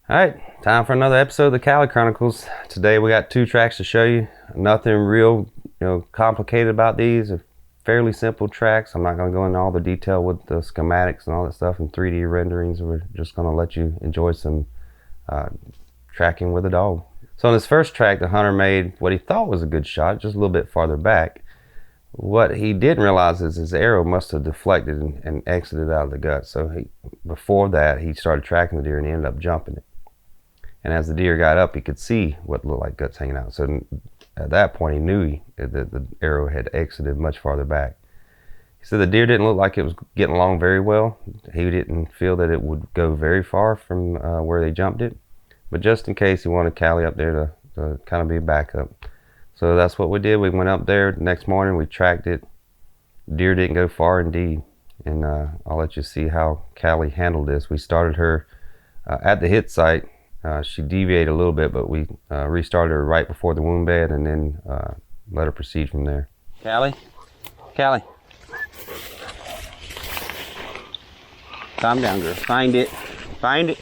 All right, time for another episode of the Callie Chronicles. Today we got two tracks to show you. Nothing real, complicated about these. They're fairly simple tracks. I'm not going to go into all the detail with the schematics and all that stuff and 3D renderings. We're just going to let you enjoy some tracking with a dog. So in this first track, the hunter made what he thought was a good shot, just a little bit farther back. What he didn't realize is his arrow must have deflected and exited out of the gut. So before that, he started tracking the deer and he ended up jumping it. And as the deer got up, he could see what looked like guts hanging out. So at that point, he knew that the arrow had exited much farther back. He said the deer didn't look like it was getting along very well. He didn't feel that it would go very far from where they jumped it. But just in case, he wanted Callie up there to kind of be a backup. So that's what we did. We went up there the next morning. We tracked it. Deer didn't go far indeed. And I'll let you see how Callie handled this. We started her at the hit site. She deviated a little bit, but we restarted her right before the wound bed and then let her proceed from there. Callie? Callie. Calm down, girl. Find it. Find it.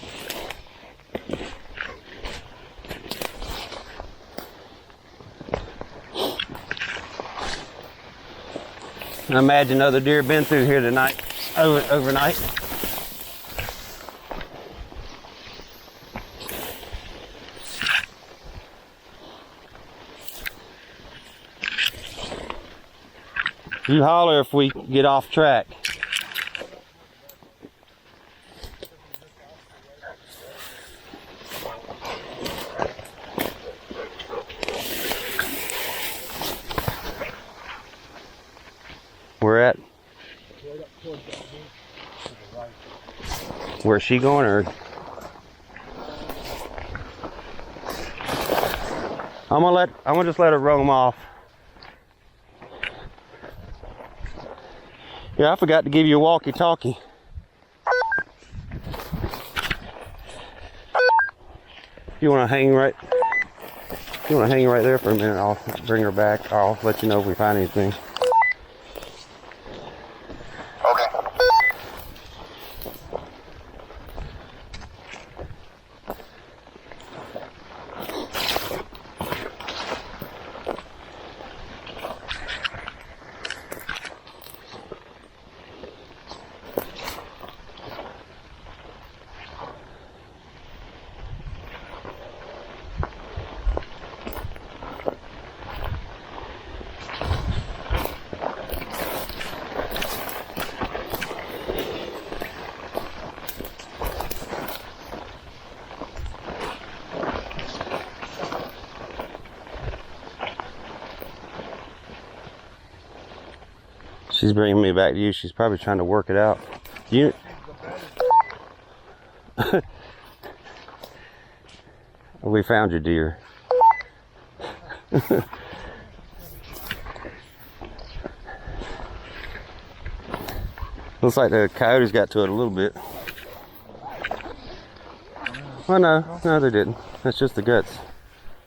I imagine other deer have been through here tonight, overnight. You holler if we get off track. We're at? Where's she going, or? I'm gonna just let her roam off. Yeah, I forgot to give you a walkie-talkie. You wanna hang right there for a minute? I'll bring her back. I'll let you know if we find anything. She's bringing me back to you. She's probably trying to work it out. We found your deer. Looks like the coyotes got to it a little bit. Oh no, they didn't. That's just the guts.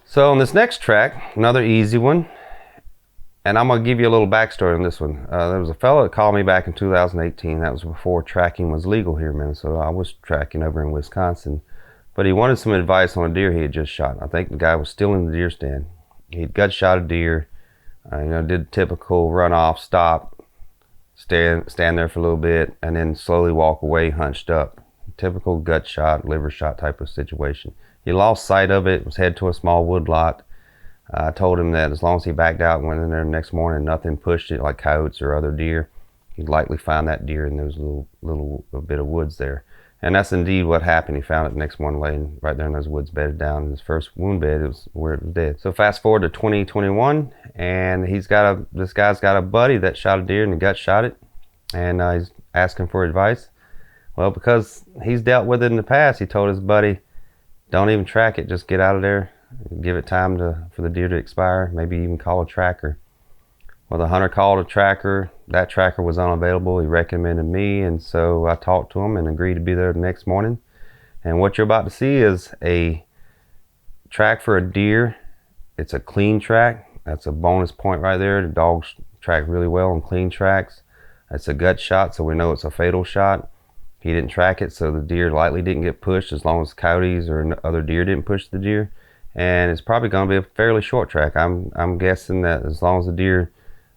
So on this next track, another easy one. And I'm going to give you a little backstory on this one. There was a fellow that called me back in 2018. That was before tracking was legal here in Minnesota. I was tracking over in Wisconsin. But he wanted some advice on a deer he had just shot. I think the guy was still in the deer stand. He'd gut shot a deer, did typical run off, stop, stand there for a little bit, and then slowly walk away hunched up. Typical gut shot, liver shot type of situation. He lost sight of it, was headed to a small wood lot. I told him that as long as he backed out and went in there the next morning, nothing pushed it like coyotes or other deer, he'd likely find that deer in those little bit of woods there. And that's indeed what happened. He found it the next morning laying right there in those woods, bedded down in his first wound bed. It was where it was dead. So fast forward to 2021, and this guy's got a buddy that shot a deer and gut shot it, and he's asking for advice. Well, because he's dealt with it in the past, he told his buddy, don't even track it, just get out of there. Give it time for the deer to expire, maybe even call a tracker. Well, the hunter called a tracker. That tracker was unavailable. He recommended me, and so I talked to him and agreed to be there the next morning. And what you're about to see is a track for a deer. It's a clean track. That's a bonus point right there. The dogs track really well on clean tracks. It's a gut shot, so we know it's a fatal shot. He didn't track it, so the deer likely didn't get pushed as long as coyotes or other deer didn't push the deer. And it's probably going to be a fairly short track. I'm guessing that as long as the deer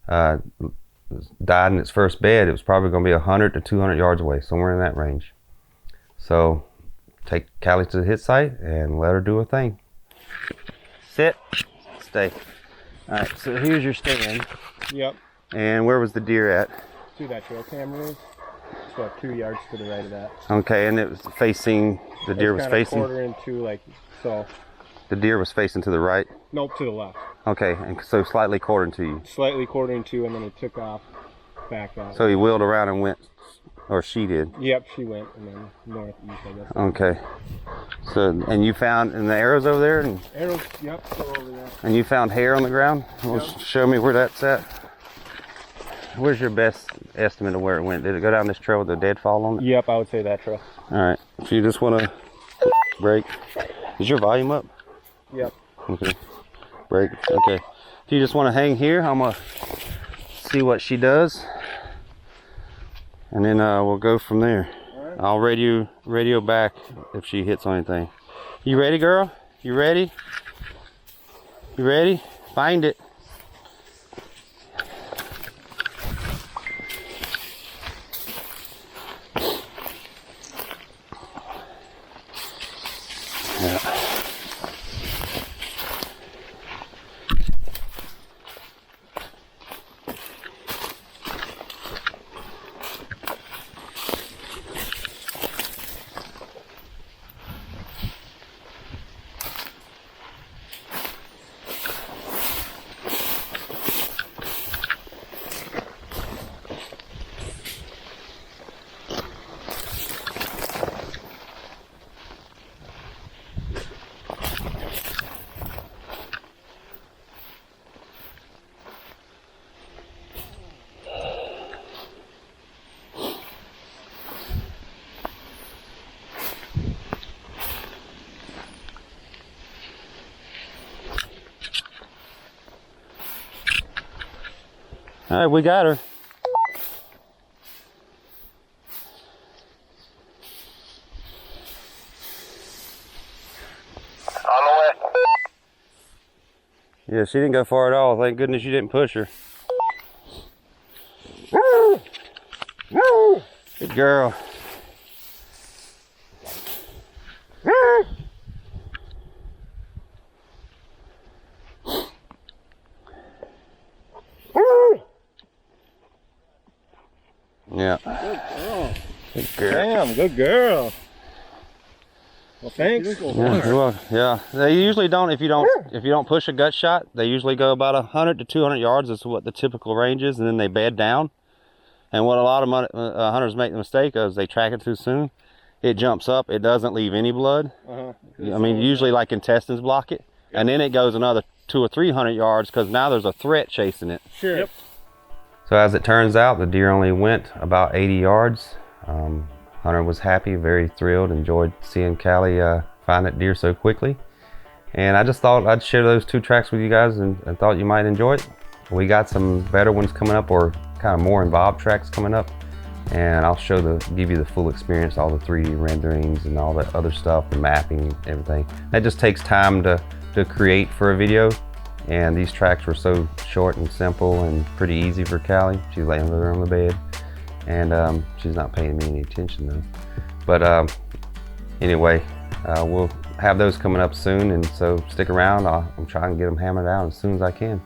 died in its first bed, it was probably going to be 100 to 200 yards away, somewhere in that range. So take Callie to the hit site and let her do a thing. Sit, stay. All right, so here's your stand. Yep. And where was the deer at? To that trail camera is. It's about 2 yards to the right of that. Okay, and it was facing, the deer was facing? Quarter into like, so. The deer was facing to the right? Nope, to the left. Okay, and so slightly quartering to you? Slightly quartering to, and then he took off back out. So he wheeled around and went, or she did? Yep, she went, and then northeast, I guess. Okay. So, and you found, and the arrows over there? And, arrows, yep, still over there. And you found hair on the ground? Well, yep. Show me where that's at. Where's your best estimate of where it went? Did it go down this trail with the deadfall on it? Yep, I would say that trail. All right. If you just want to break, is your volume up? Yep. Okay. Break. Okay. If you just want to hang here, I'm gonna see what she does, and then we'll go from there. All right. I'll radio back if she hits on anything. You ready, girl? You ready? You ready? Find it. Yeah. All right, we got her. On the way. Yeah, she didn't go far at all. Thank goodness you didn't push her. Good girl. Yeah. Good girl. Good girl. Damn, good girl. Well, thanks. Yeah, well, yeah. They usually don't. If you don't push a gut shot, they usually go about 100 to 200 yards. Is what the typical range is, and then they bed down. And what a lot of hunters make the mistake of is they track it too soon. It jumps up. It doesn't leave any blood. I mean, usually like intestines block it, and then it goes another 200 or 300 yards because now there's a threat chasing it. Sure. Yep. So as it turns out, the deer only went about 80 yards. Hunter was happy, very thrilled, enjoyed seeing Callie find that deer so quickly. And I just thought I'd share those two tracks with you guys and thought you might enjoy it. We got some better ones coming up, or kind of more involved tracks coming up. And I'll give you the full experience, all the 3D renderings and all that other stuff, the mapping, everything. That just takes time to create for a video. And these tracks were so short and simple and pretty easy for Callie. She's laying there on the bed, and she's not paying me any attention though. But anyway, we'll have those coming up soon, and so stick around. I'm trying to get them hammered out as soon as I can.